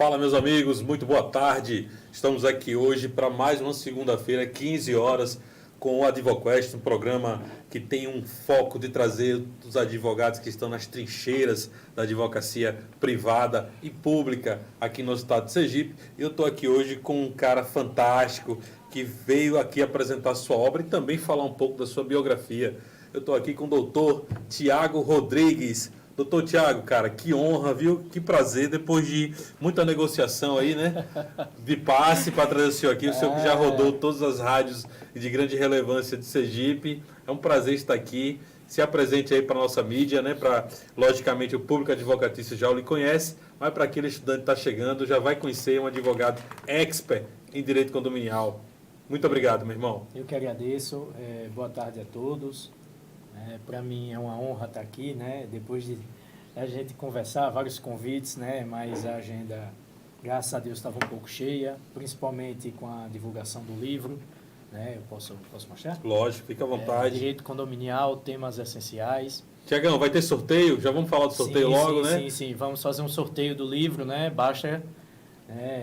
Fala, meus amigos, muito boa tarde. Estamos aqui hoje para mais uma segunda-feira, 15 horas, com o AdvoQuest, um programa que tem um foco de trazer os advogados que estão nas trincheiras da advocacia privada e pública aqui no estado de Sergipe. Eu estou aqui hoje com um cara fantástico que veio aqui apresentar sua obra e também falar um pouco da sua biografia. Eu estou aqui com o doutor Tiago Rodrigues. Doutor Tiago, cara, que honra, viu? Que prazer, depois de muita negociação aí, né? De passe para trazer o senhor aqui. O senhor que já rodou todas as rádios de grande relevância de Sergipe. É um prazer estar aqui. Se apresente aí para a nossa mídia, né? Para, logicamente, o público advocatício já o lhe conhece, mas para aquele estudante que está chegando, já vai conhecer um advogado expert em direito condominial. Muito obrigado, meu irmão. Eu que agradeço. Boa tarde a todos. Para mim é uma honra estar aqui, né? Depois de a gente conversar, vários convites, né? Mas a agenda, graças a Deus, estava um pouco cheia, principalmente com a divulgação do livro, né? Eu posso mostrar? Lógico, fica à vontade. Direito condominial, temas essenciais. Tiagão, vai ter sorteio? Já vamos falar do sorteio logo, né? Sim. Vamos fazer um sorteio do livro, né? Basta...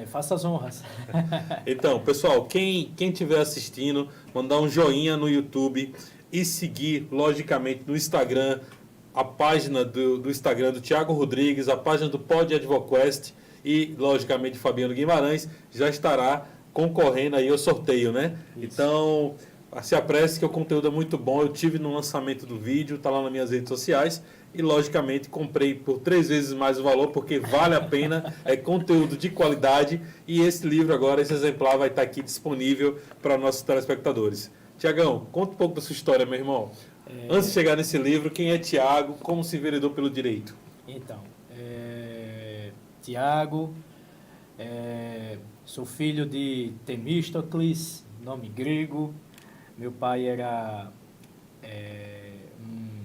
faça as honras. Então, pessoal, quem estiver assistindo, mandar um joinha no YouTube e seguir, logicamente, no Instagram, a página do Instagram do Tiago Rodrigues, a página do Pod AdvoQuest e, logicamente, Fabiano Guimarães, já estará concorrendo aí ao sorteio, né? Isso. Então, se apresse que o conteúdo é muito bom. Eu tive no lançamento do vídeo, está lá nas minhas redes sociais e, logicamente, comprei por 3 vezes mais o valor, porque vale a pena, é conteúdo de qualidade e esse livro agora, esse exemplar vai estar aqui disponível para nossos telespectadores. Tiagão, conta um pouco da sua história, meu irmão. Antes de chegar nesse livro, quem é Tiago? Como se enveredou pelo direito? Então, Tiago, sou filho de Temístocles, nome grego. Meu pai era um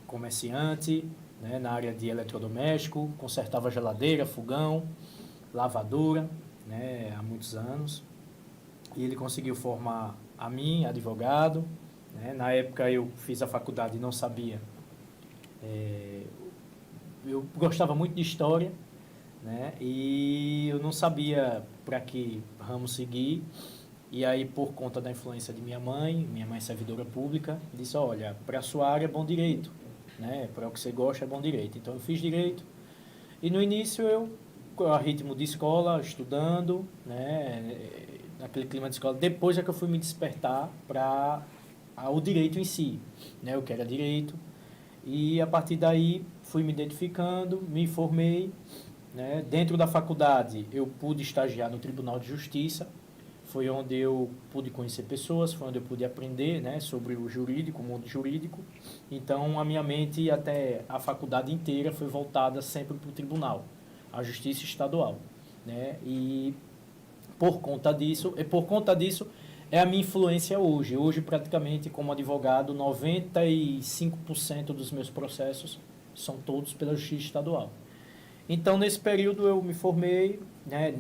comerciante, né, na área de eletrodoméstico, consertava geladeira, fogão, lavadora, né, há muitos anos. E ele conseguiu formar a mim, advogado, né? Na época eu fiz a faculdade e não sabia. Eu gostava muito de história, né? E eu não sabia para que ramo seguir. E aí, por conta da influência de minha mãe é servidora pública, disse, olha, para a sua área é bom direito, né? Para o que você gosta é bom direito. Então eu fiz direito. E no início eu, a ritmo de escola, estudando, né? Naquele clima de escola. Depois é que eu fui me despertar para o direito em si, né? O que era direito. E a partir daí fui me identificando, me formei, né? Dentro da faculdade eu pude estagiar no Tribunal de Justiça. Foi onde eu pude conhecer pessoas, foi onde eu pude aprender, né, sobre o jurídico, o mundo jurídico. Então a minha mente até a faculdade inteira foi voltada sempre para o tribunal, a Justiça Estadual, né? E por conta disso é a minha influência hoje. Hoje, praticamente, como advogado, 95% dos meus processos são todos pela Justiça Estadual. Então, nesse período, eu me formei, né,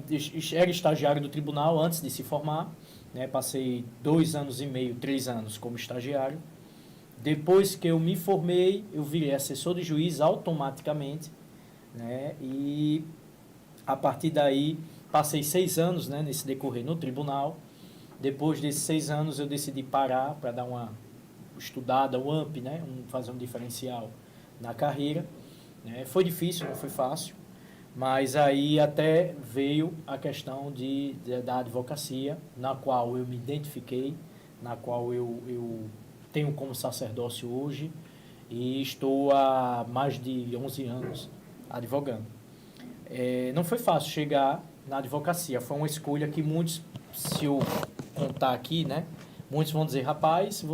era estagiário do tribunal antes de se formar, né, passei 2 anos e meio, 3 anos como estagiário. Depois que eu me formei, eu virei assessor de juiz automaticamente, né, e a partir daí passei 6 anos, né, nesse decorrer no tribunal. Depois desses 6 anos eu decidi parar para dar uma estudada, um up, né, fazer um diferencial na carreira. Né. Foi difícil, não foi fácil, mas aí até veio a questão da advocacia, na qual eu me identifiquei, na qual eu tenho como sacerdócio hoje e estou há mais de 11 anos advogando. Não foi fácil chegar na advocacia, foi uma escolha que muitos, se eu contar aqui, né, muitos vão dizer, rapaz,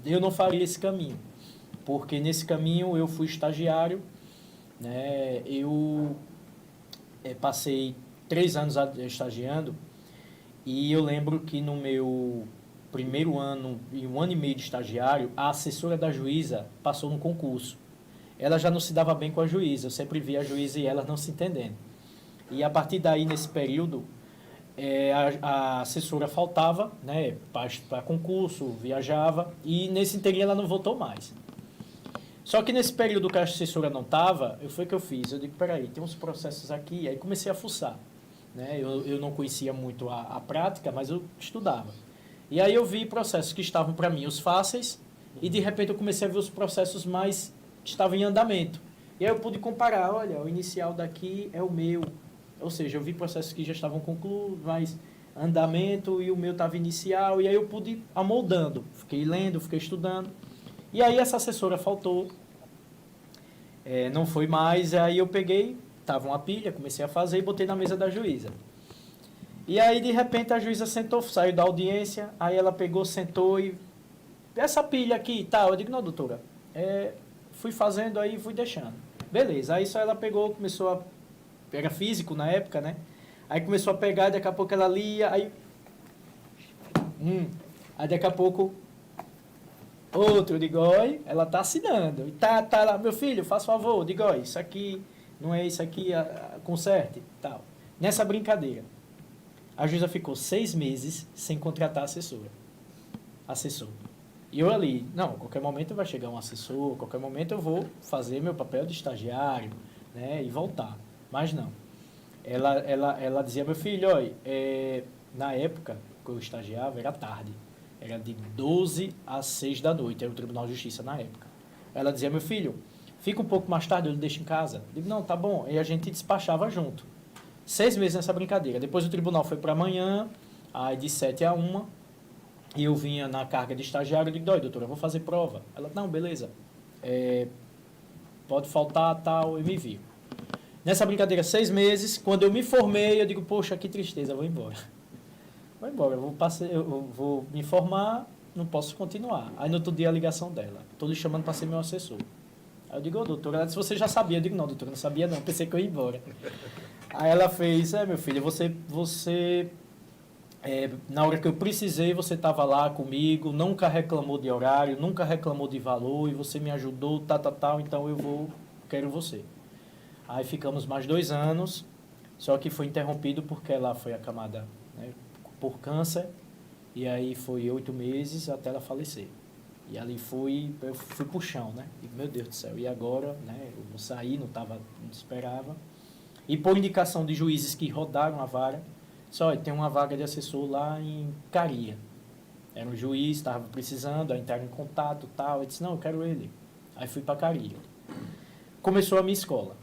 eu não faria esse caminho, porque nesse caminho eu fui estagiário, né, eu passei 3 anos estagiando e eu lembro que no meu primeiro ano e 1 ano e meio de estagiário, a assessora da juíza passou no concurso. Ela já não se dava bem com a juíza, eu sempre via a juíza e ela não se entendendo. E a partir daí, nesse período, a assessora faltava, né, para concurso, viajava, e nesse interim ela não voltou mais. Só que nesse período que a assessora não estava, foi o que eu fiz. Eu digo, peraí, tem uns processos aqui. Aí comecei a fuçar. Né? Eu não conhecia muito a prática, mas eu estudava. E aí eu vi processos que estavam para mim os fáceis e de repente eu comecei a ver os processos mais que estavam em andamento. E aí eu pude comparar, olha, o inicial daqui é o meu. Ou seja, eu vi processos que já estavam concluídos, mas andamento e o meu estava inicial. E aí eu pude ir amoldando. Fiquei lendo, fiquei estudando. E aí essa assessora faltou, não foi mais, aí eu peguei, tava uma pilha, comecei a fazer e botei na mesa da juíza. E aí, de repente, a juíza sentou, saiu da audiência, aí ela pegou, sentou e... Essa pilha aqui e tal, eu digo, não, doutora, fui fazendo aí e fui deixando. Beleza, aí só ela pegou, começou a... Era físico na época, né? Aí começou a pegar, daqui a pouco ela lia, aí... Aí daqui a pouco... Outro, eu digo, oi, ela tá assinando. E tá lá, meu filho, faz favor, eu digo, isso aqui, não é isso aqui, conserte, tal. Nessa brincadeira, a juíza ficou 6 meses sem contratar assessor. E eu ali, não, a qualquer momento vai chegar um assessor, a qualquer momento eu vou fazer meu papel de estagiário, né, e voltar. Mas não. Ela dizia, meu filho, olha, na época que eu estagiava, era tarde. Era de 12 às 6 da noite, era o Tribunal de Justiça na época. Ela dizia, meu filho, fica um pouco mais tarde, eu lhe deixo em casa. Eu digo, não, tá bom. E a gente despachava junto. 6 meses nessa brincadeira. Depois o tribunal foi para amanhã, aí de 7 a 1, e eu vinha na carga de estagiário, eu digo, doutora, eu vou fazer prova. Ela, não, beleza, pode faltar, tal, eu me envio. Nessa brincadeira, 6 meses, quando eu me formei, eu digo, poxa, que tristeza, vou embora. Eu vou me formar, não posso continuar. Aí no outro dia a ligação dela, estou lhe chamando para ser meu assessor. Aí eu digo, doutora, ela disse, você já sabia? Eu digo, não, doutora, não sabia não, pensei que eu ia embora. Aí ela fez, meu filho, na hora que eu precisei, você estava lá comigo, nunca reclamou de horário, nunca reclamou de valor, e você me ajudou, tal, então quero você. Aí ficamos mais 2 anos, só que foi interrompido porque ela foi acamada, né, por câncer, e aí foi 8 meses até ela falecer. E ali eu fui pro chão, né? E, meu Deus do céu, e agora, né? Eu vou sair, não esperava. E por indicação de juízes que rodaram a vara, só tem uma vaga de assessor lá em Caria. Era um juiz, estava precisando, aí entraram em contato, tal. Eu disse, não, eu quero ele. Aí fui para Caria. Começou a minha escola,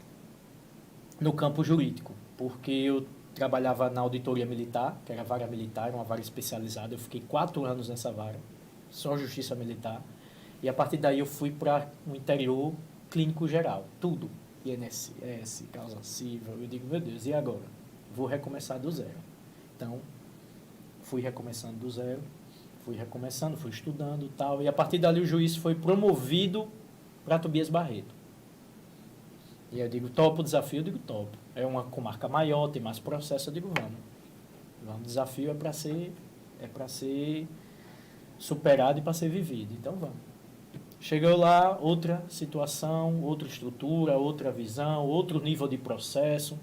no campo jurídico, porque eu trabalhava na auditoria militar, que era a vara militar, uma vara especializada. Eu fiquei 4 anos nessa vara, só justiça militar. E a partir daí eu fui para o interior clínico geral, tudo. INSS, causa civil. Eu digo, meu Deus, e agora? Vou recomeçar do zero. Então, fui recomeçando do zero, fui estudando e tal. E a partir dali o juiz foi promovido para Tobias Barreto. E eu digo, topo o desafio? Eu digo, topo. É uma comarca maior, tem mais processo, eu digo, vamos. O desafio é para ser superado e para ser vivido. Então, vamos. Chegou lá, outra situação, outra estrutura, outra visão, outro nível de processo,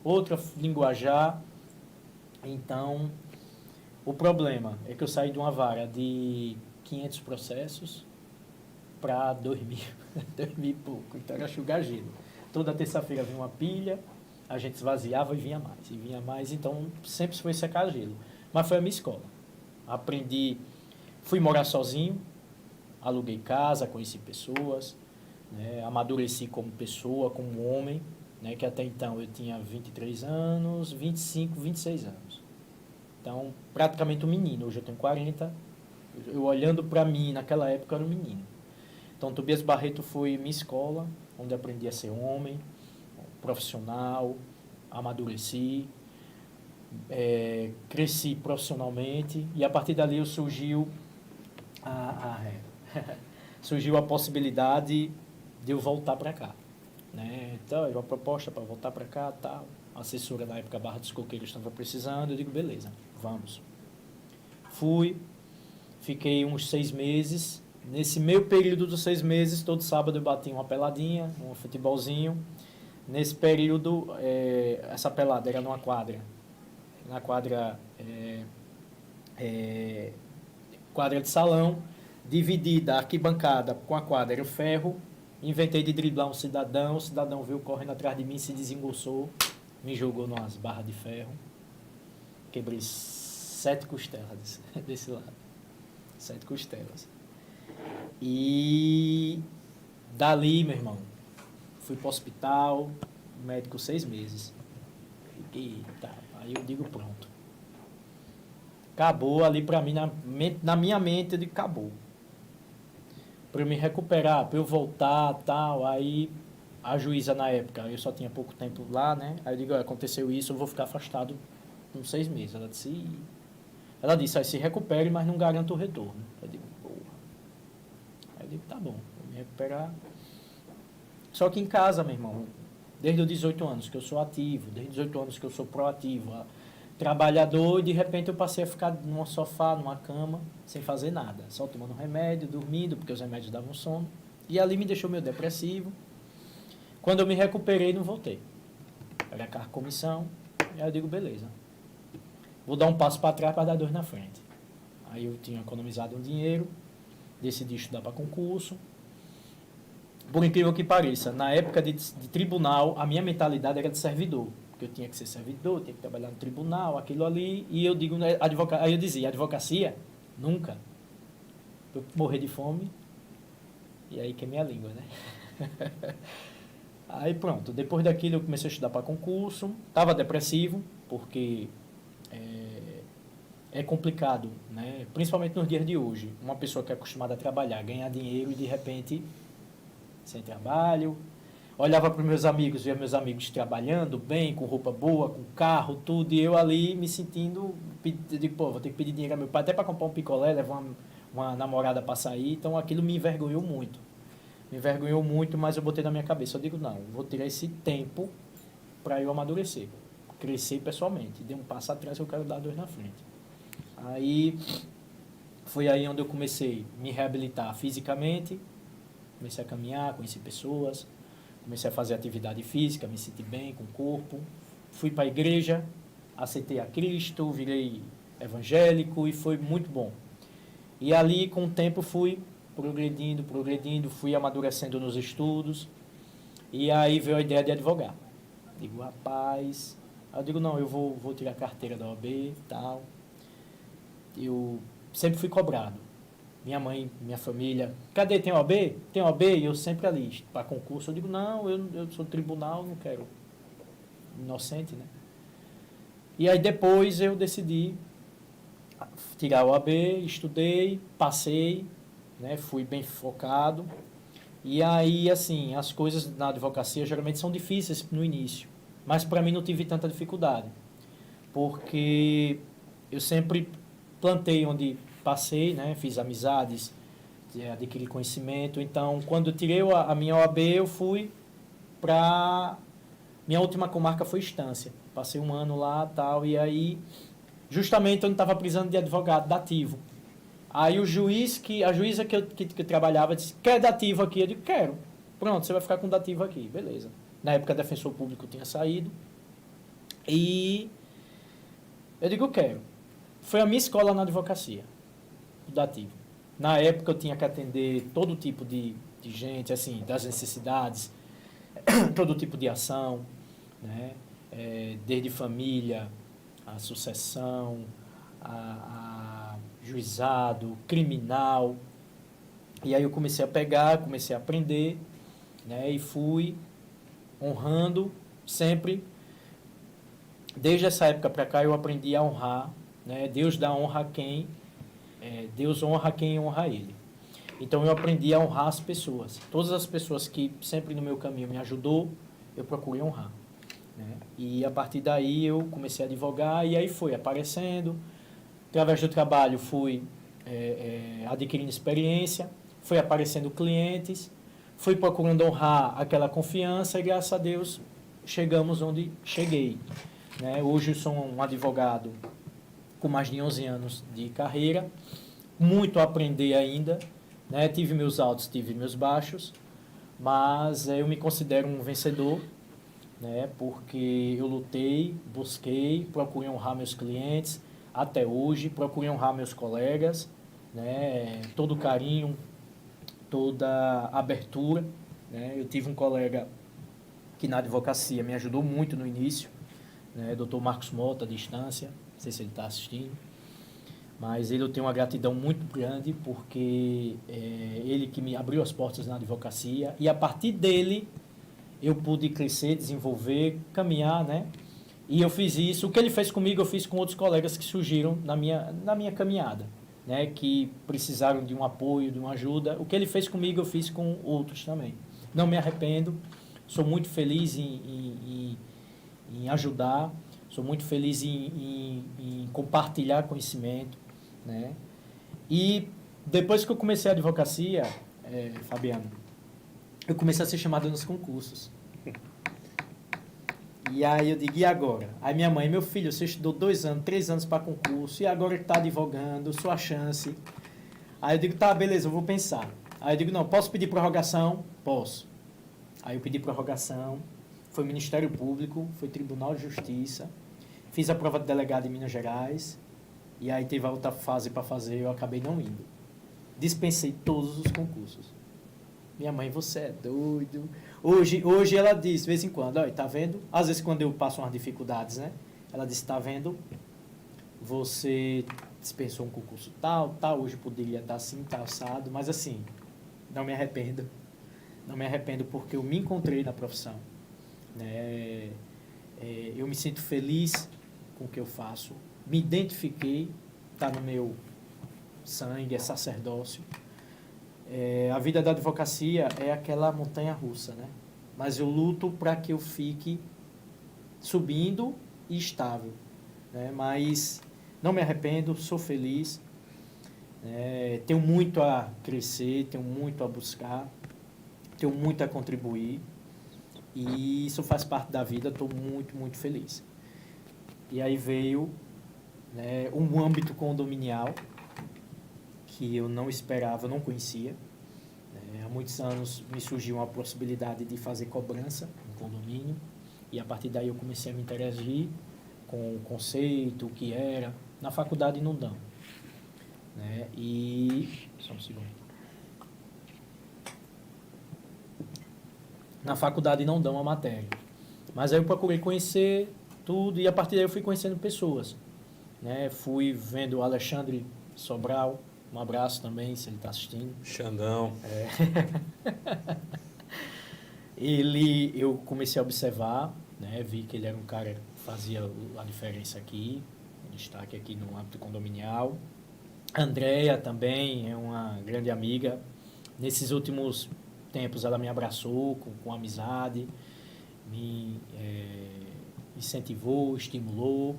outra linguajar. Então, o problema é que eu saí de uma vara de 500 processos para 2.000, 2.000 e pouco. Então, era enxugar gelo. Toda terça-feira vinha uma pilha, a gente esvaziava e vinha mais. Então, sempre foi secar gelo. Mas foi a minha escola. Aprendi, fui morar sozinho, aluguei casa, conheci pessoas, né, amadureci como pessoa, como homem, né, que até então eu tinha 23 anos, 25, 26 anos. Então, praticamente um menino. Hoje eu tenho 40. Eu olhando para mim, naquela época, eu era um menino. Então, Tobias Barreto foi minha escola, onde aprendi a ser homem, profissional, amadureci, cresci profissionalmente, e a partir dali surgiu surgiu a possibilidade de eu voltar para cá, né? Então, uma proposta para voltar para cá, tal. A assessora na época, Barra dos Coqueiros, estava precisando. Eu digo, beleza, vamos. Fui, fiquei uns 6 meses. Nesse meio período dos 6 meses, todo sábado eu bati uma peladinha, um futebolzinho. Nesse período, essa pelada era numa quadra. Na quadra, quadra de salão, dividida a arquibancada com a quadra era o ferro, inventei de driblar um cidadão, o cidadão veio correndo atrás de mim, se desengonçou, me jogou numas barras de ferro, quebrei 7 costelas desse lado, 7 costelas. E dali, meu irmão, fui para o hospital, médico 6 meses. Fiquei, tá, aí eu digo pronto. Acabou ali para mim, na minha mente, eu digo acabou. Para eu me recuperar, para eu voltar, tal, aí a juíza na época, eu só tinha pouco tempo lá, né? Aí eu digo, aconteceu isso, eu vou ficar afastado uns 6 meses. Ela disse, aí se recupere, mas não garanto o retorno. Eu digo, porra. Aí eu digo, tá bom, vou me recuperar. Só que em casa, meu irmão, desde os 18 anos que eu sou ativo, desde os 18 anos que eu sou proativo, trabalhador, e de repente eu passei a ficar num sofá, numa cama, sem fazer nada, só tomando remédio, dormindo, porque os remédios davam sono, e ali me deixou meio depressivo. Quando eu me recuperei, não voltei. Era comissão, e aí eu digo, beleza, vou dar um passo para trás para dar 2 na frente. Aí eu tinha economizado um dinheiro, decidi estudar para concurso. Por incrível que pareça, na época de tribunal, a minha mentalidade era de servidor. Porque eu tinha que ser servidor, tinha que trabalhar no tribunal, aquilo ali. E eu digo, aí eu dizia, advocacia? Nunca. Eu morrer de fome. E aí queimei a língua, né? Aí pronto, depois daquilo eu comecei a estudar para concurso. Estava depressivo, porque é complicado, né? Principalmente nos dias de hoje. Uma pessoa que é acostumada a trabalhar, ganhar dinheiro e de repente sem trabalho. Olhava para os meus amigos, via meus amigos trabalhando bem, com roupa boa, com carro, tudo, e eu ali me sentindo, eu digo, pô, vou ter que pedir dinheiro ao meu pai até para comprar um picolé, levar uma namorada para sair, então aquilo me envergonhou muito. Me envergonhou muito, mas eu botei na minha cabeça, eu digo, não, vou tirar esse tempo para eu amadurecer, crescer pessoalmente, dei um passo atrás, eu quero dar 2 na frente. Aí, foi aí onde eu comecei a me reabilitar fisicamente, comecei a caminhar, conheci pessoas, comecei a fazer atividade física, me senti bem com o corpo. Fui para a igreja, aceitei a Cristo, virei evangélico e foi muito bom. E ali, com o tempo, fui progredindo, fui amadurecendo nos estudos. E aí veio a ideia de advogar. Digo, rapaz... Eu digo, não, eu vou tirar a carteira da OAB e tal. Eu sempre fui cobrado. Minha mãe, minha família, cadê? Tem OAB? Tem OAB? E eu sempre ali, para concurso. Eu digo, não, eu sou tribunal, não quero. Inocente, né? E aí depois eu decidi tirar o OAB, estudei, passei, né? Fui bem focado. E aí, assim, as coisas na advocacia geralmente são difíceis no início. Mas para mim não tive tanta dificuldade. Porque eu sempre plantei onde passei, né? Fiz amizades, adquiri conhecimento. Então, quando eu tirei a minha OAB, eu fui para... Minha última comarca foi Estância. Passei 1 ano lá e tal. E aí, justamente, eu não estava precisando de advogado dativo. Aí a juíza que eu trabalhava disse, quer dativo aqui? Eu digo, quero. Pronto, você vai ficar com dativo aqui. Beleza. Na época, defensor público tinha saído. E eu digo, eu quero. Foi a minha escola na advocacia, dativo. Na época, eu tinha que atender todo tipo de gente, assim, das necessidades, todo tipo de ação, né? Desde família, a sucessão, a juizado, criminal. E aí eu comecei a pegar, comecei a aprender, né? E fui honrando sempre. Desde essa época para cá eu aprendi a honrar, né? Deus dá honra a quem, Deus honra quem honra Ele. Então eu aprendi a honrar as pessoas. Todas as pessoas que sempre no meu caminho me ajudou, eu procurei honrar, né? E a partir daí eu comecei a advogar e aí foi aparecendo. Através do trabalho fui adquirindo experiência, fui aparecendo clientes, fui procurando honrar aquela confiança e graças a Deus chegamos onde cheguei, né? Hoje eu sou um advogado com mais de 11 anos de carreira, muito a aprender ainda, né? Tive meus altos, tive meus baixos, mas eu me considero um vencedor, né? Porque eu lutei, busquei, procurei honrar meus clientes, até hoje, procurei honrar meus colegas, né? Todo carinho, toda abertura, né? Eu tive um colega que na advocacia me ajudou muito no início, né? Dr. Marcos Mota, à distância, não sei se ele está assistindo, mas eu tenho uma gratidão muito grande porque ele que me abriu as portas na advocacia e a partir dele eu pude crescer, desenvolver, caminhar, né? E eu fiz isso, o que ele fez comigo eu fiz com outros colegas que surgiram na minha caminhada, né? Que precisaram de um apoio, de uma ajuda. O que ele fez comigo eu fiz com outros também. Não me arrependo, sou muito feliz em ajudar, sou muito feliz em compartilhar conhecimento, né? E depois que eu comecei a advocacia, Fabiano, eu comecei a ser chamado nos concursos. E aí eu digo, e agora? Aí minha mãe, meu filho, você estudou 2 anos, 3 anos para concurso, e agora que está advogando, sua chance. Aí eu digo, tá, beleza, eu vou pensar. Aí eu digo, não, posso pedir prorrogação? Posso. Aí eu pedi prorrogação, foi Ministério Público, foi Tribunal de Justiça, fiz a prova de delegado em Minas Gerais, e aí teve a outra fase para fazer, eu acabei não indo. Dispensei todos os concursos. Minha mãe, você é doido. Hoje ela diz, de vez em quando, olha, tá vendo? Às vezes quando eu passo umas dificuldades, né? Ela diz, tá vendo? Você dispensou um concurso tal, hoje poderia estar assim, tá assado, mas assim, não me arrependo. Não me arrependo porque eu me encontrei na profissão. Né? Eu me sinto feliz com o que eu faço. Me identifiquei, está no meu sangue, é sacerdócio. A vida da advocacia é aquela montanha russa, né? Mas eu luto para que eu fique subindo e estável, né? Mas não me arrependo, sou feliz, tenho muito a crescer, tenho muito a buscar, tenho muito a contribuir e isso faz parte da vida, estou muito, muito feliz. E aí veio, né, um âmbito condominial que eu não esperava, não conhecia. Há muitos anos me surgiu a possibilidade de fazer cobrança no condomínio e a partir daí eu comecei a me interagir com o conceito, o que era, na faculdade não dão. Né? E... Só um segundo. Na faculdade não dão a matéria. Mas aí eu procurei conhecer tudo e a partir daí eu fui conhecendo pessoas. Né? Fui vendo o Alexandre Sobral, um abraço também, se ele está assistindo. Xandão. Eu comecei a observar, né? Vi que ele era um cara que fazia a diferença aqui, destaque aqui no âmbito condominial. A Andrea também é uma grande amiga. Nesses últimos tempos ela me abraçou com amizade, me incentivou, estimulou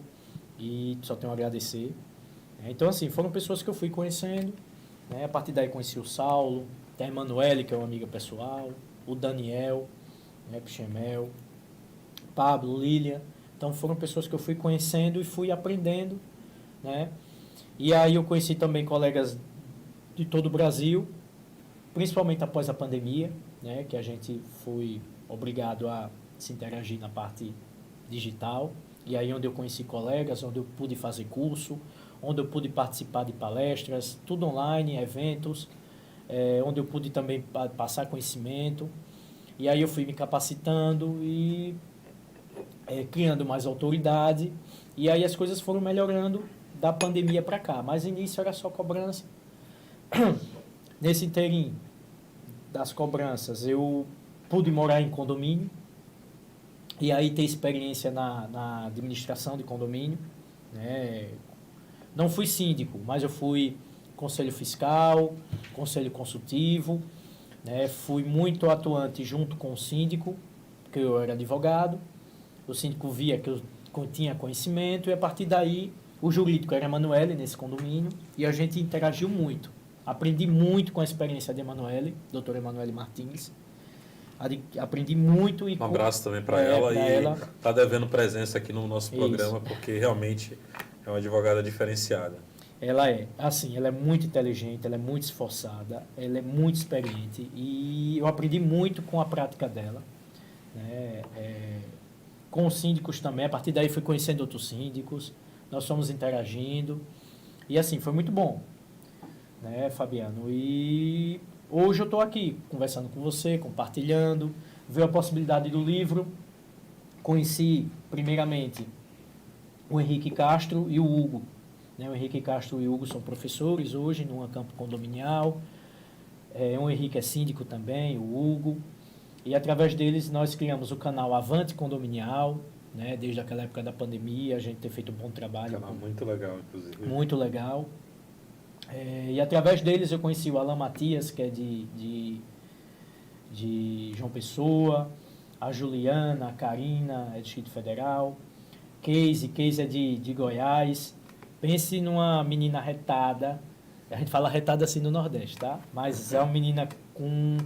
e só tenho a agradecer. Então, assim, foram pessoas que eu fui conhecendo, né? A partir daí conheci o Saulo, tem a Emanuele, que é uma amiga pessoal, o Daniel, né, Pichemel, Pablo, Lília. Então, foram pessoas que eu fui conhecendo e fui aprendendo, né? E aí eu conheci também colegas de todo o Brasil, principalmente após a pandemia, né? Que a gente foi obrigado a se interagir na parte digital. E aí onde eu conheci colegas, onde eu pude fazer curso, onde eu pude participar de palestras, tudo online, eventos, onde eu pude também passar conhecimento. E aí eu fui me capacitando e criando mais autoridade. E aí as coisas foram melhorando da pandemia para cá. Mas no início era só cobrança. Nesse inteirinho das cobranças, eu pude morar em condomínio. E aí ter experiência na administração de condomínio, né? Não fui síndico, mas eu fui conselho fiscal, conselho consultivo, né? Fui muito atuante junto com o síndico, porque eu era advogado. O síndico via que eu tinha conhecimento e a partir daí o jurídico era a Emanuele nesse condomínio e a gente interagiu muito. Aprendi muito com a experiência de Emanuele, doutora Emanuele Martins. Aprendi muito. Um abraço também para ela e está devendo presença aqui no nosso programa, porque realmente é uma advogada diferenciada. Ela ela é muito inteligente, ela é muito esforçada, ela é muito experiente e eu aprendi muito com a prática dela, né? Com os síndicos também, a partir daí fui conhecendo outros síndicos, nós fomos interagindo e assim, foi muito bom, né, Fabiano? E hoje eu estou aqui conversando com você, compartilhando, veio a possibilidade do livro, conheci primeiramente o Henrique Castro e o Hugo. Né? O Henrique Castro e o Hugo são professores hoje numa campo condominial. O Henrique é síndico também, o Hugo. E através deles nós criamos o canal Avante Condominial, né? Desde aquela época da pandemia, a gente tem feito um bom trabalho. Canal muito legal, inclusive. Muito legal. E através deles eu conheci o Alan Matias, que é de João Pessoa, a Juliana, a Karina, é do Distrito Federal, Casey é de Goiás. Pense numa menina retada, a gente fala retada assim no Nordeste, tá? Mas é uma menina com...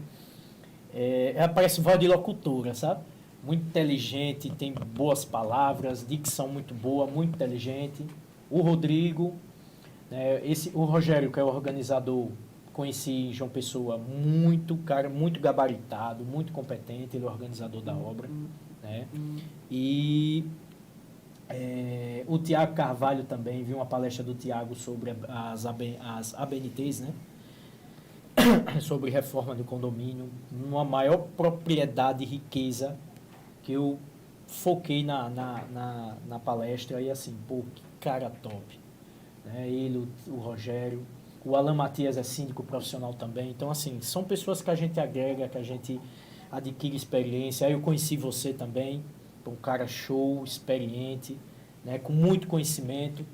ela parece voz de locutora, sabe? Muito inteligente, tem boas palavras, dicção muito boa, muito inteligente. O Rodrigo, o Rogério, que é o organizador, conheci em João Pessoa, cara muito gabaritado, muito competente, ele é o organizador da obra. Né? E o Tiago Carvalho também, vi uma palestra do Tiago sobre as ABNTs, né? Sobre reforma do condomínio, uma maior propriedade e riqueza que eu foquei na palestra e assim, pô, que cara top. Né? Ele, o Rogério, o Alan Matias é síndico profissional também, então assim, são pessoas que a gente agrega, que a gente adquire experiência. Aí eu conheci você também, um cara show, experiente, né? Com muito conhecimento,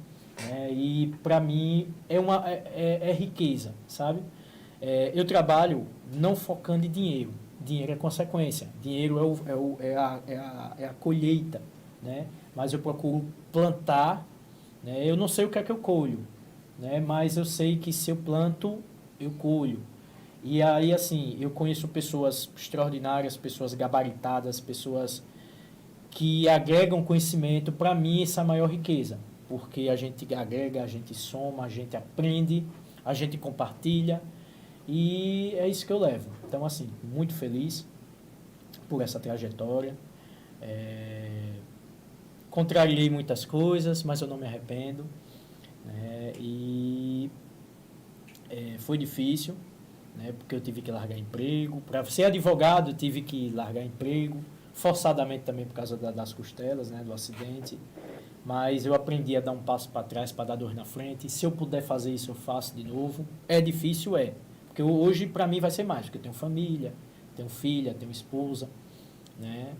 né? E para mim é riqueza, sabe? Eu trabalho não focando em dinheiro. Dinheiro é consequência. Dinheiro é a colheita, né? Mas eu procuro plantar, né? Eu não sei o que é que eu colho, né? Mas eu sei que se eu planto, eu colho. E aí, assim, eu conheço pessoas extraordinárias, pessoas gabaritadas, pessoas que agregam conhecimento. Para mim, essa é a maior riqueza. Porque a gente agrega, a gente soma, a gente aprende, a gente compartilha. E é isso que eu levo. Então, assim, muito feliz por essa trajetória. Contrariei muitas coisas, mas eu não me arrependo. Foi difícil, né, porque eu tive que largar emprego. Para ser advogado, eu tive que largar emprego, forçadamente também por causa das costelas, né, do acidente. Mas eu aprendi a dar um passo para trás para dar dois na frente. E se eu puder fazer isso, eu faço de novo. É difícil, porque hoje, para mim, vai ser mais, porque eu tenho família, tenho filha, tenho esposa, né?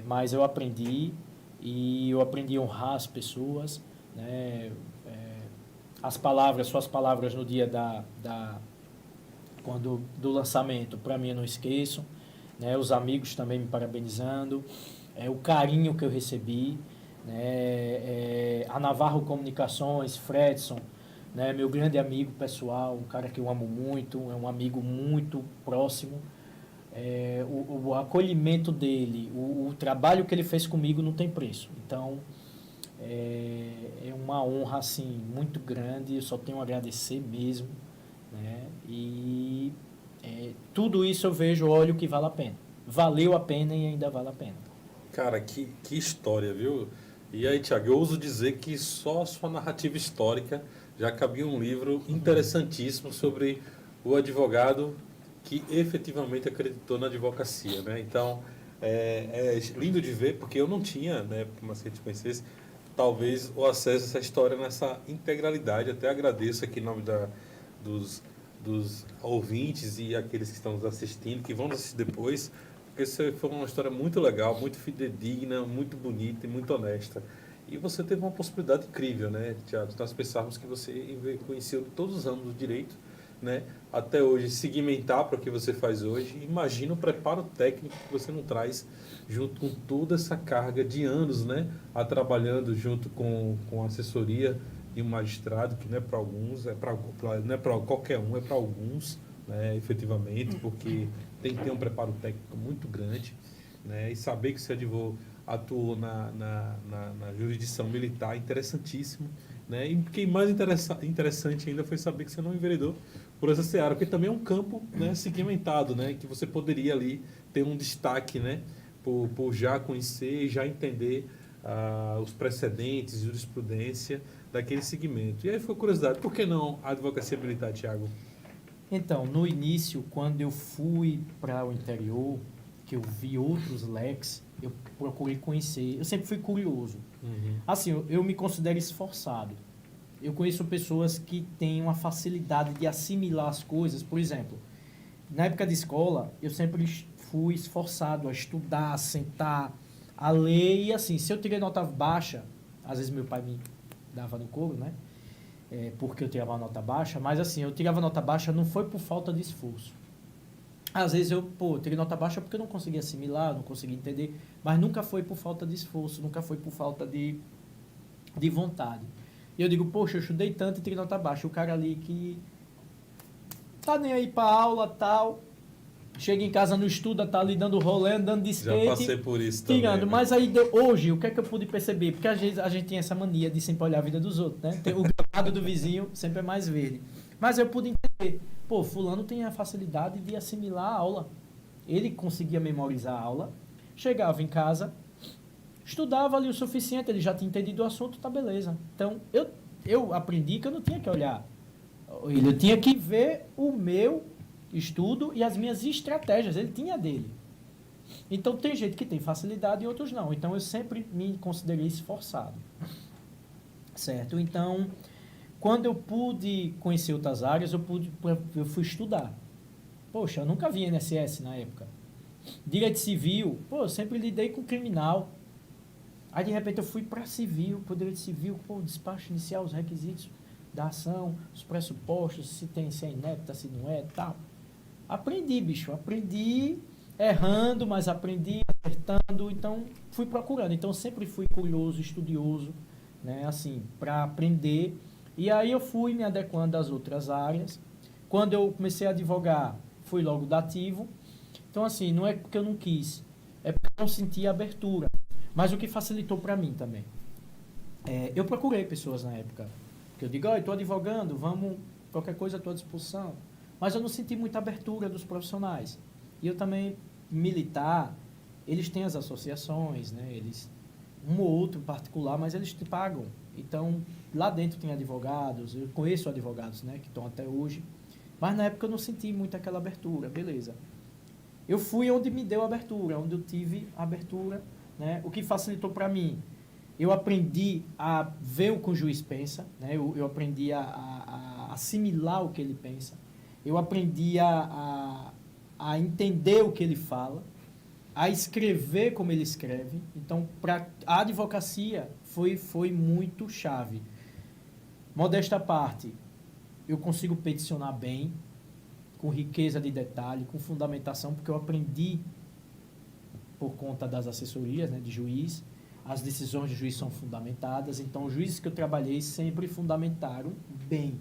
Mas eu aprendi, e eu aprendi a honrar as pessoas, né? Suas palavras no dia do lançamento, para mim, eu não esqueço, né? Os amigos também me parabenizando, o carinho que eu recebi, né? A Navarro Comunicações, Fredson, né, meu grande amigo pessoal, um cara que eu amo muito, é um amigo muito próximo. O acolhimento dele, o trabalho que ele fez comigo não tem preço. Então, é uma honra assim, muito grande, eu só tenho a agradecer mesmo. Né? E tudo isso eu vejo, olho que vale a pena. Valeu a pena e ainda vale a pena. Cara, que história, viu? E aí, Thiago, eu ouso dizer que só a sua narrativa histórica já cabia um livro interessantíssimo sobre o advogado que efetivamente acreditou na advocacia, né? Então, é lindo de ver, porque eu não tinha, né, por mais que a gente conhecesse, talvez o acesso a essa história nessa integralidade. Até agradeço aqui em nome dos ouvintes e aqueles que estão nos assistindo, que vão nos assistir depois, porque isso foi uma história muito legal, muito fidedigna, muito bonita e muito honesta. E você teve uma possibilidade incrível, né, Thiago? Nós pensávamos que você conheceu todos os ramos do direito, né, até hoje, segmentar para o que você faz hoje. Imagina o preparo técnico que você não traz junto com toda essa carga de anos, né, trabalhando junto com a assessoria de um magistrado, que não é para alguns, não é para qualquer um, é para alguns, né, efetivamente, porque tem que ter um preparo técnico muito grande, né, e saber que você atuou na jurisdição militar, interessantíssimo, né? E o que mais interessante ainda foi saber que você não enveredou por essa seara, porque também é um campo, né, segmentado, né, que você poderia ali ter um destaque, né, por já conhecer e já entender os precedentes, jurisprudência daquele segmento. E aí foi curiosidade, por que não a advocacia militar, Thiago? Então, no início, quando eu fui para o interior, que eu vi outros leques, eu procurei conhecer. Eu sempre fui curioso. Assim, eu me considero esforçado. Eu conheço pessoas que têm uma facilidade de assimilar as coisas. Por exemplo, na época de escola, eu sempre fui esforçado a estudar, a sentar, a ler. E assim, se eu tirei nota baixa, às vezes meu pai me dava no couro, né? Porque eu tirava uma nota baixa, mas assim, eu tirava nota baixa não foi por falta de esforço. Às vezes eu tirei nota baixa porque eu não conseguia assimilar, não conseguia entender, mas nunca foi por falta de esforço, nunca foi por falta de vontade. E eu digo, poxa, eu estudei tanto e tirei nota baixa. O cara ali que tá nem aí pra aula, tal, chega em casa, não estuda, tá ali dando rolê, andando de skate. Já passei por isso tirando. também. Mas aí, hoje, o que é que eu pude perceber? Porque às vezes a gente tem essa mania de sempre olhar a vida dos outros, né? O gramado do vizinho sempre é mais verde. Mas eu pude entender, pô, fulano tem a facilidade de assimilar a aula. Ele conseguia memorizar a aula, chegava em casa, estudava ali o suficiente, ele já tinha entendido o assunto, tá beleza. Então, eu aprendi que eu não tinha que olhar. Eu tinha que ver o meu estudo e as minhas estratégias. Ele tinha a dele. Então, tem gente que tem facilidade e outros não. Então, eu sempre me considerei esforçado. Certo? Então, quando eu pude conhecer outras áreas, eu fui estudar. Poxa, eu nunca vi INSS na época. Direito civil, pô, eu sempre lidei com criminal. Aí, de repente, eu fui para civil, para o direito civil, pô, despacho inicial, os requisitos da ação, os pressupostos, se é inepta, se não é, tal. Aprendi, bicho, aprendi errando, mas aprendi acertando, então fui procurando. Então, sempre fui curioso, estudioso, né, assim, para aprender. E aí eu fui me adequando às outras áreas. Quando eu comecei a advogar, fui logo dativo. Então, assim, não é porque eu não quis, é porque eu não sentia abertura. Mas o que facilitou para mim também. Eu procurei pessoas na época, que eu digo, eu estou advogando, vamos, qualquer coisa à tua disposição. Mas eu não senti muita abertura dos profissionais. E eu também, militar, eles têm as associações, né? Eles, um ou outro em particular, mas eles te pagam. Então, lá dentro tem advogados, eu conheço advogados, né, que estão até hoje. Mas na época eu não senti muito aquela abertura, beleza. Eu fui onde me deu abertura, onde eu tive abertura, né? O que facilitou para mim, eu aprendi a ver o que o juiz pensa, né? Eu aprendi a assimilar o que ele pensa, eu aprendi a entender o que ele fala, a escrever como ele escreve. Então, para a advocacia foi muito chave. Modesta à parte, eu consigo peticionar bem, com riqueza de detalhe, com fundamentação, porque eu aprendi por conta das assessorias, né, de juiz. As decisões de juiz são fundamentadas, então os juízes que eu trabalhei sempre fundamentaram bem,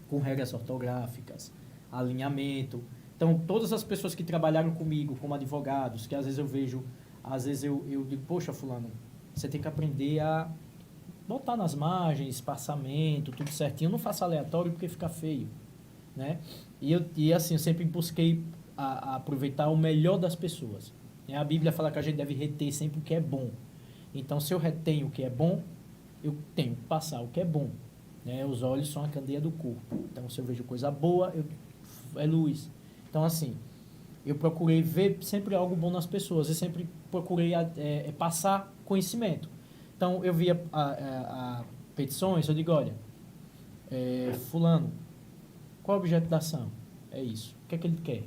com regras ortográficas, alinhamento. Então, todas as pessoas que trabalharam comigo como advogados, que às vezes eu vejo, às vezes eu digo, poxa, fulano, você tem que aprender a botar nas margens, espaçamento, tudo certinho. Não faça aleatório porque fica feio, né? E assim, eu sempre busquei a aproveitar o melhor das pessoas. A Bíblia fala que a gente deve reter sempre o que é bom. Então, se eu retenho o que é bom, eu tenho que passar o que é bom, né? Os olhos são a candeia do corpo. Então, se eu vejo coisa boa, é luz. Então, assim, eu procurei ver sempre algo bom nas pessoas. Eu sempre procurei passar conhecimento. Então, eu via petições, eu digo, olha, fulano, qual é o objeto da ação? É isso. O que é que ele quer?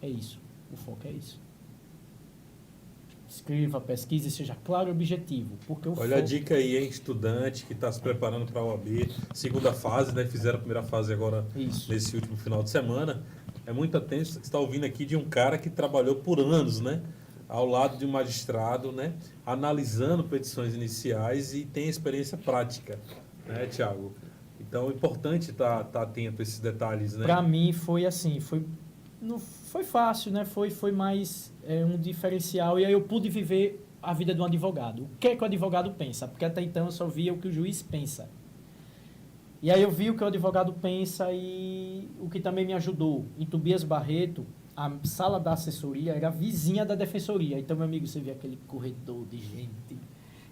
É isso. O foco é isso. Escreva, pesquise e seja claro e objetivo. Porque Olha a dica aí, hein, estudante que está se preparando para a OAB, segunda fase, né? Fizeram a primeira fase agora nesse último final de semana. É muito atento, você está ouvindo aqui de um cara que trabalhou por anos, né? Ao lado de um magistrado, né? Analisando petições iniciais e tem experiência prática, né, Tiago? Então é importante estar atento a esses detalhes, né? Para mim foi assim, não foi fácil, né? Foi mais um diferencial. E aí eu pude viver a vida de um advogado. O que é que o advogado pensa? Porque até então eu só via o que o juiz pensa. E aí eu vi o que o advogado pensa e o que também me ajudou. Em Tobias Barreto, a sala da assessoria era vizinha da defensoria. Então, meu amigo, você via aquele corredor de gente.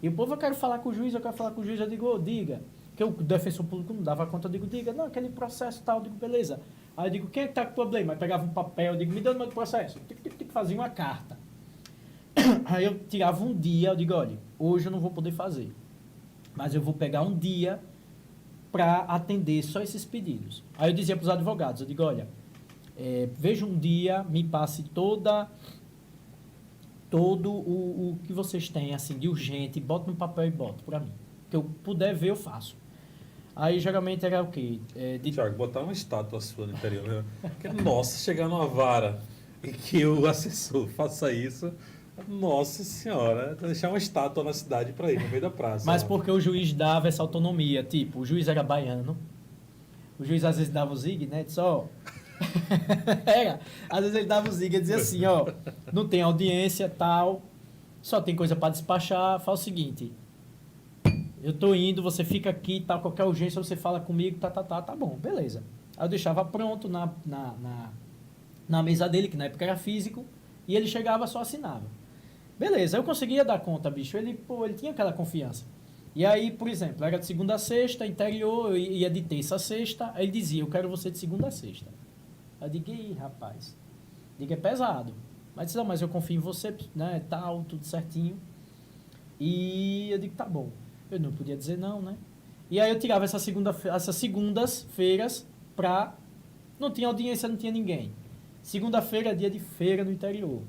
E o povo, eu quero falar com o juiz, eu quero falar com o juiz. Eu digo, diga. Porque o defensor público não dava conta, eu digo, diga, não, aquele processo tal, eu digo, beleza. Aí eu digo, quem é que tá com problema? Aí pegava um papel, eu digo, me dá o número do processo. Fazia uma carta. Aí eu tirava um dia, eu digo, olha, hoje eu não vou poder fazer, mas eu vou pegar um dia para atender só esses pedidos. Aí eu dizia para os advogados, eu digo, olha, veja um dia, me passe todo o que vocês têm assim de urgente, bota no papel e bota para mim. Que eu puder ver, eu faço. Aí geralmente era o quê? Tiago, botar uma estátua sua no interior, né? Porque, nossa, chegar numa vara e que o assessor faça isso, nossa senhora, deixar uma estátua na cidade para ir no meio da praça. Mas porque o juiz dava essa autonomia, tipo, o juiz era baiano, o juiz às vezes dava o zig, né? Disse, ó... às vezes ele dava o zig e dizia assim, ó, não tem audiência, tal, só tem coisa para despachar, faz o seguinte, eu tô indo, você fica aqui, tal, qualquer urgência você fala comigo, tá bom, beleza. Aí eu deixava pronto na mesa dele, que na época era físico, e ele chegava, só assinava. Beleza, eu conseguia dar conta, bicho, ele tinha aquela confiança. E aí, por exemplo, era de segunda a sexta, interior, eu ia de terça a sexta, aí ele dizia, eu quero você de segunda a sexta. Eu digo, ih, rapaz, digo, é pesado. Mas disse, não, mas eu confio em você, né, tal, tudo certinho. E eu digo, tá bom. Eu não podia dizer não, né? E aí eu tirava essas segundas-feiras pra... Não tinha audiência, não tinha ninguém. Segunda-feira é dia de feira no interior.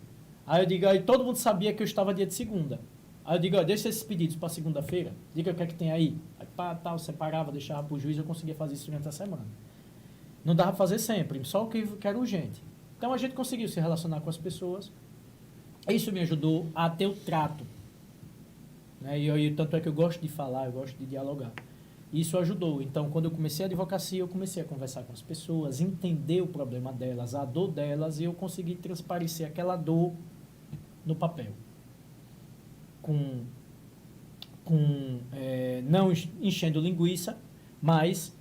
Aí eu digo, aí todo mundo sabia que eu estava dia de segunda. Aí eu digo, ó, deixa esses pedidos para segunda-feira, diga o que é que tem aí. Aí pá, tal, separava, deixava pro juiz, eu conseguia fazer isso durante a semana. Não dava para fazer sempre, só o que era urgente. Então a gente conseguiu se relacionar com as pessoas. Isso me ajudou a ter o trato. Né? E tanto é que eu gosto de falar, eu gosto de dialogar. Isso ajudou. Então, quando eu comecei a advocacia, eu comecei a conversar com as pessoas, entender o problema delas, a dor delas, e eu consegui transparecer aquela dor no papel. Não enchendo linguiça, mas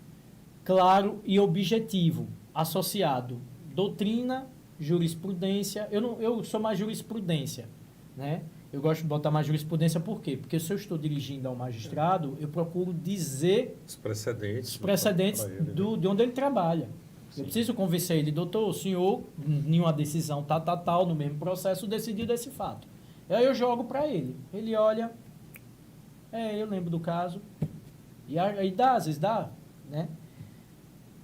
claro e objetivo, associado doutrina, jurisprudência. Eu sou mais jurisprudência, né? Eu gosto de botar mais jurisprudência por quê? Porque se eu estou dirigindo ao magistrado, eu procuro dizer os precedentes de onde ele trabalha. Sim. Eu preciso convencer ele, doutor, o senhor, em uma decisão tal, no mesmo processo, decidiu desse fato. Aí eu jogo para ele. Ele olha, eu lembro do caso, e aí às vezes dá, né?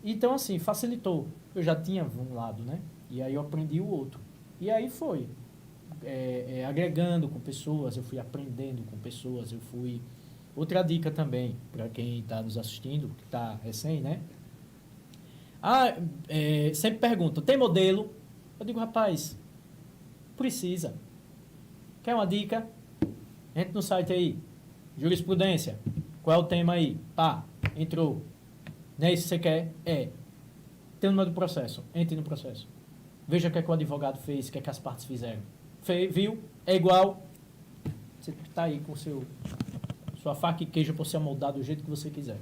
Então, assim, facilitou. Eu já tinha um lado, né? E aí eu aprendi o outro. E aí foi. Agregando com pessoas, eu fui aprendendo com pessoas, eu fui... Outra dica também, para quem está nos assistindo, que está recém, né? Sempre perguntam, tem modelo? Eu digo, rapaz, precisa. Quer uma dica? Entra no site aí, jurisprudência, qual é o tema aí? Pá, entrou. Não é isso que você quer? Tem o número do processo, entre no processo. Veja o que é que o advogado fez, o que é que as partes fizeram. Viu? É igual. Você está aí com sua faca e queijo para você amoldar do jeito que você quiser.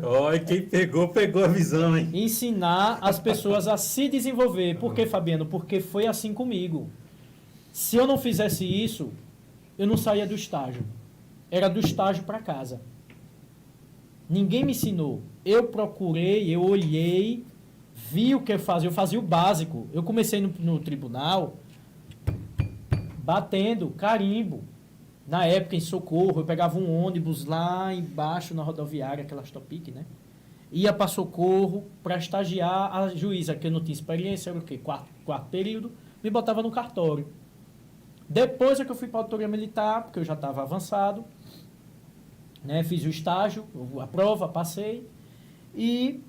Olha, quem pegou a visão, hein? Ensinar as pessoas a se desenvolver. Por quê, Fabiano? Porque foi assim comigo. Se eu não fizesse isso, eu não saía do estágio. Era do estágio para casa. Ninguém me ensinou. Eu procurei, eu olhei, vi o que eu fazia o básico. Eu comecei no tribunal batendo carimbo. Na época, em Socorro, eu pegava um ônibus lá embaixo na rodoviária, aquelas Topic, né? Ia para Socorro para estagiar. A juíza, que eu não tinha experiência, era o quê? Quarto período, me botava no cartório. Depois é que eu fui para a autoria militar, porque eu já estava avançado, né? Fiz o estágio, a prova, passei. E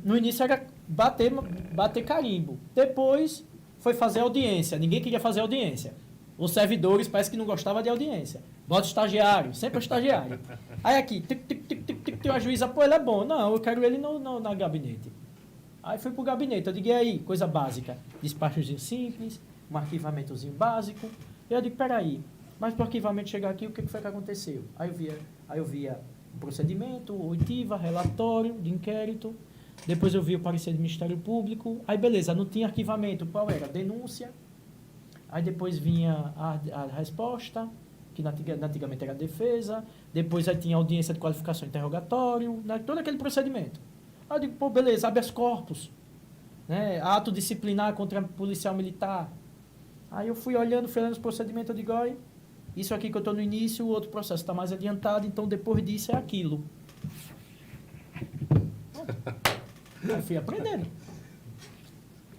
no início era bater carimbo. Depois foi fazer audiência. Ninguém queria fazer audiência. Os servidores parece que não gostavam de audiência. Bota estagiário, sempre é estagiário. Aí aqui, a juíza, pô, ele é bom. Não, eu quero ele no gabinete. Aí fui pro gabinete, eu digo, e aí, coisa básica. Despachozinho simples, um arquivamentozinho básico. Eu digo, peraí, mas pro arquivamento chegar aqui, o que foi que aconteceu? Aí eu via o procedimento, oitiva, relatório de inquérito. Depois eu vi o parecer do Ministério Público. Aí beleza, não tinha arquivamento. Qual era? Denúncia. Aí depois vinha a resposta, que antigamente era defesa, depois aí tinha audiência de qualificação e interrogatório, né, todo aquele procedimento. Aí eu digo, pô, beleza, habeas corpus, né, ato disciplinar contra policial militar. Aí eu fui olhando os procedimentos, eu digo, olha, isso aqui que eu estou no início, o outro processo está mais adiantado, então depois disso é aquilo. Aí fui aprendendo.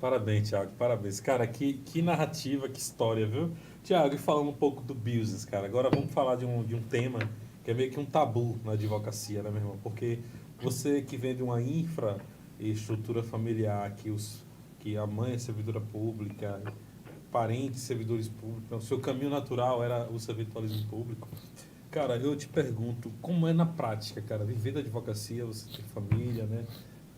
Parabéns, Thiago, parabéns. Cara, que narrativa, que história, viu? Thiago, e falando um pouco do business, cara, agora vamos falar de um tema que é meio que um tabu na advocacia, né, meu irmão? Porque você que vem de uma infraestrutura familiar, que a mãe é servidora pública, parentes servidores públicos, o seu caminho natural era o servidores público. Cara, eu te pergunto, como é na prática, cara, viver da advocacia, você tem família, né?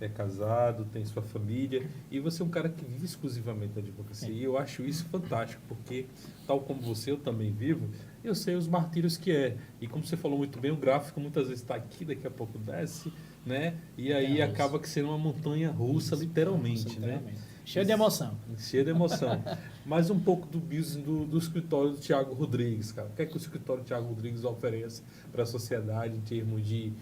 É casado, tem sua família, e você é um cara que vive exclusivamente da advocacia. E eu acho isso fantástico, porque, tal como você, eu também vivo, eu sei os martírios que é. E como você falou muito bem, o gráfico muitas vezes está aqui, daqui a pouco desce, né? E aí acaba que sendo uma montanha russa, literalmente, né? Cheio de emoção. Cheio de emoção. Mais um pouco do business do escritório do Thiago Rodrigues, cara. O que é que o escritório do Thiago Rodrigues oferece para a sociedade em termos de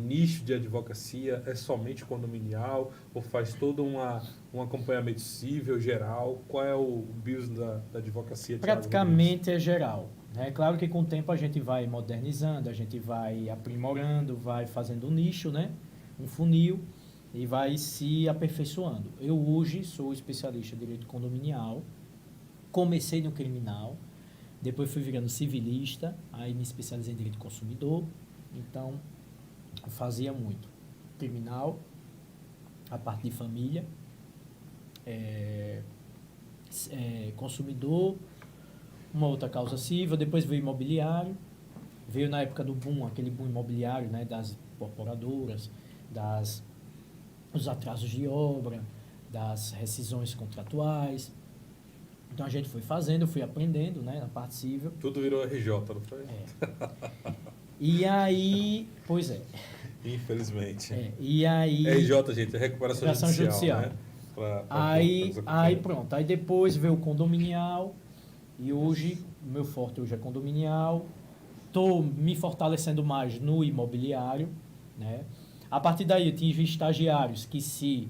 nicho de advocacia? É somente condominial ou faz todo um acompanhamento civil, geral? Qual é o business da advocacia, Thiago Praticamente é geral. É claro que com o tempo a gente vai modernizando, a gente vai aprimorando, vai fazendo um nicho, né? Um funil, e vai se aperfeiçoando. Eu hoje sou especialista em direito condominial, comecei no criminal, depois fui virando civilista, aí me especializei em direito do consumidor, então eu fazia muito criminal, a parte de família, consumidor, uma outra causa civil, depois veio imobiliário, veio na época do boom, aquele boom imobiliário, né, das incorporadoras, dos atrasos de obra, das rescisões contratuais. Então a gente foi fazendo, fui aprendendo, né, na parte civil. Tudo virou RJ, não foi? E aí, pois é. Infelizmente. E aí... RJ, gente, é recuperação judicial. Né? Aí pronto, aí depois veio o condominial, e hoje, o meu forte hoje é condominial. Estou me fortalecendo mais no imobiliário, né? A partir daí eu tive estagiários que se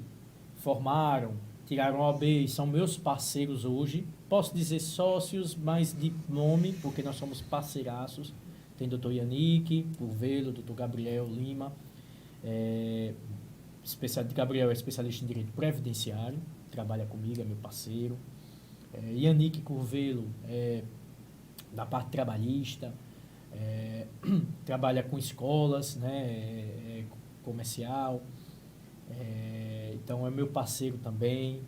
formaram, tiraram a OAB e são meus parceiros hoje. Posso dizer sócios, mas de nome, porque nós somos parceiraços. Tem o Dr. Yannick Curvelo, Dr. Gabriel Lima. Gabriel é especialista em direito previdenciário, trabalha comigo, é meu parceiro. Yannick Curvelo é da parte trabalhista, trabalha com escolas, né, comercial. Então é meu parceiro também,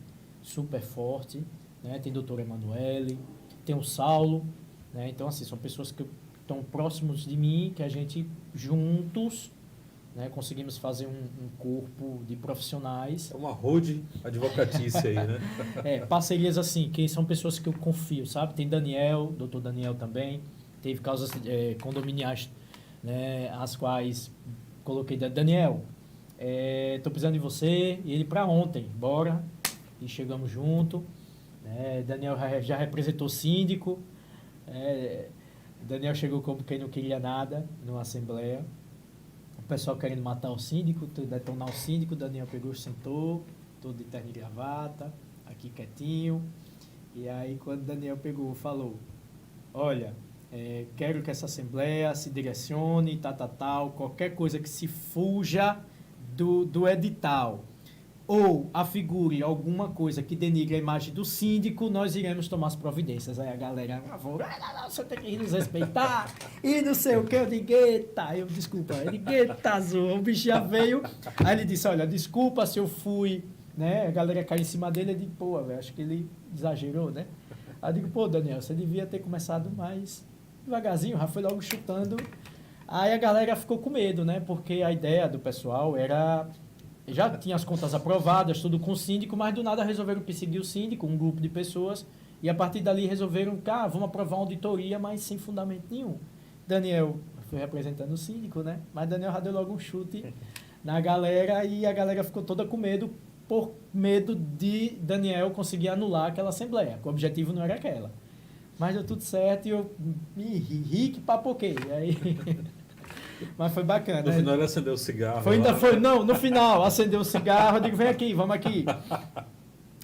super forte, né? Tem o doutor Emanuele, tem o Saulo, né? Então assim, são pessoas que estão próximos de mim, que a gente juntos, né, conseguimos fazer um corpo de profissionais. É uma road advocatícia aí, né? Parcerias assim, que são pessoas que eu confio, sabe? Tem Daniel, doutor Daniel também, teve causas condominiais, né, as quais coloquei, Daniel, estou precisando de você, e ele para ontem, bora, e chegamos junto. Daniel já representou síndico, Daniel chegou como quem não queria nada numa assembleia, o pessoal querendo matar o síndico, detonar o síndico. Daniel pegou, sentou, todo de terno e gravata, aqui quietinho, e aí quando Daniel pegou, falou, olha, quero que essa assembleia se direcione, tal, qualquer coisa que se fuja do edital ou afigure alguma coisa que denigre a imagem do síndico, nós iremos tomar as providências. Aí a galera, você tem que nos respeitar, e não sei o que, eu digo, eita, o bicho já veio, aí ele disse, olha, desculpa se eu fui, né, a galera caiu em cima dele, eu digo, pô, velho, acho que ele exagerou, né, aí eu digo, pô, Daniel, você devia ter começado mais devagarzinho, já foi logo chutando. Aí a galera ficou com medo, né, porque a ideia do pessoal era... Já tinha as contas aprovadas, tudo com o síndico, mas do nada resolveram perseguir o síndico, um grupo de pessoas, e a partir dali resolveram, vamos aprovar uma auditoria, mas sem fundamento nenhum. Daniel foi representando o síndico, né? Mas Daniel já deu logo um chute na galera, e a galera ficou toda com medo, por medo de Daniel conseguir anular aquela assembleia, que o objetivo não era aquela. Mas deu tudo certo e eu me ri que papoquei. Aí... Mas foi bacana. No final ele acendeu o cigarro. Não, no final, acendeu o cigarro, eu digo, vem aqui, vamos aqui.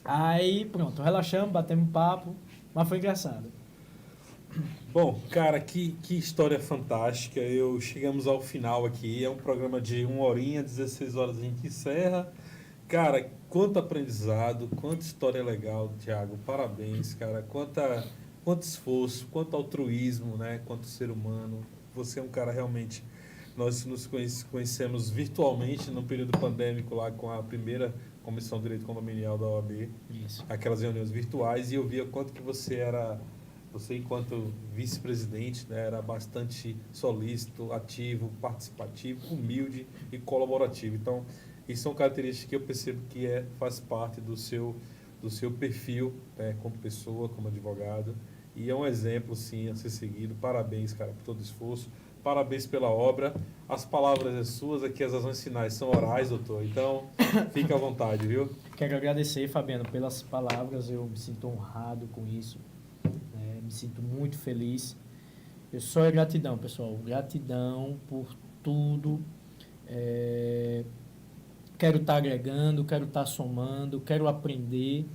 Aí, pronto, relaxamos, batemos papo, mas foi engraçado. Bom, cara, que história fantástica. Chegamos ao final aqui. É um programa de 1h, 16 horas a gente encerra. Cara, quanto aprendizado, quanta história legal, Thiago. Parabéns, cara. Quanto esforço, quanto altruísmo, né? Quanto ser humano. Você é um cara realmente... Nós nos conhecemos virtualmente no período pandêmico lá com a primeira Comissão de Direito Condominial da OAB. Isso. Aquelas reuniões virtuais, e eu via quanto que você era... Você, enquanto vice-presidente, né, era bastante solícito, ativo, participativo, humilde e colaborativo. Então, isso são características que eu percebo que faz parte do seu perfil, né, como pessoa, como advogado. E é um exemplo, sim, a ser seguido. Parabéns, cara, por todo o esforço. Parabéns pela obra. As palavras são suas, aqui as ações finais são orais, doutor. Então, fica à vontade, viu? Quero agradecer, Fabiano, pelas palavras. Eu me sinto honrado com isso. Me sinto muito feliz. Eu só é gratidão, pessoal. Gratidão por tudo. Quero estar agregando, quero estar somando, quero aprender,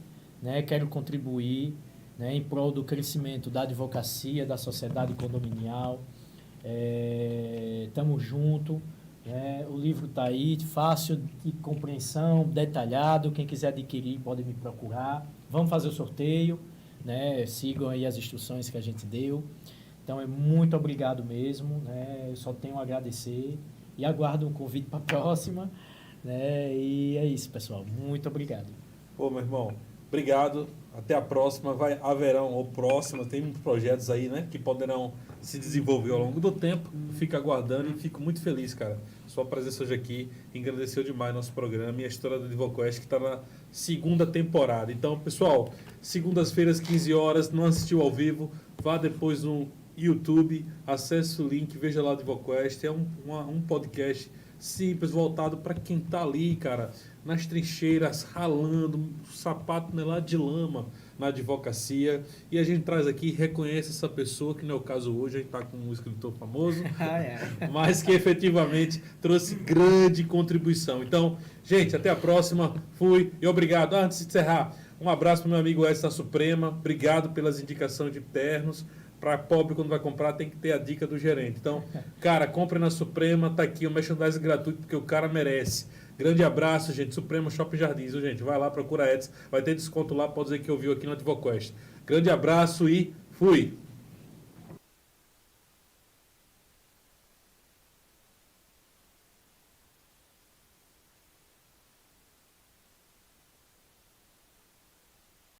né? Quero contribuir, né? Em prol do crescimento da advocacia, da sociedade condominial. Estamos juntos. Né? O livro está aí, fácil de compreensão, detalhado. Quem quiser adquirir pode me procurar. Vamos fazer o sorteio. Né? Sigam aí as instruções que a gente deu. Então, muito obrigado mesmo. Né? Eu só tenho a agradecer e aguardo um convite para a próxima. Né? E é isso, pessoal. Muito obrigado. Ô, meu irmão, obrigado. Até a próxima. Haverão ou próxima, tem projetos aí, né, que poderão se desenvolver ao longo do tempo. Fico aguardando e fico muito feliz, cara. Sua presença hoje aqui engrandeceu demais nosso programa e a história do AdvoQuest, que está na 2ª temporada. Então, pessoal, segundas-feiras, 15 horas, não assistiu ao vivo, vá depois no YouTube, acesse o link, veja lá o AdvoQuest. É um podcast simples, voltado para quem está ali, cara, nas trincheiras, ralando, sapato melado de lama na advocacia. E a gente traz aqui, reconhece essa pessoa, que não é o caso hoje, a gente está com um escritor famoso, mas que efetivamente trouxe grande contribuição. Então, gente, até a próxima. Fui e obrigado. Antes de encerrar, um abraço para o meu amigo Edson da Suprema. Obrigado pelas indicações de ternos. Para pobre, quando vai comprar, tem que ter a dica do gerente. Então, cara, compre na Suprema, tá aqui o merchandising gratuito, porque o cara merece. Grande abraço, gente. Suprema Shopping Jardins, viu, gente? Vai lá, procura Edson. Vai ter desconto lá, pode dizer que ouviu aqui no AdvoQuest. Grande abraço e fui!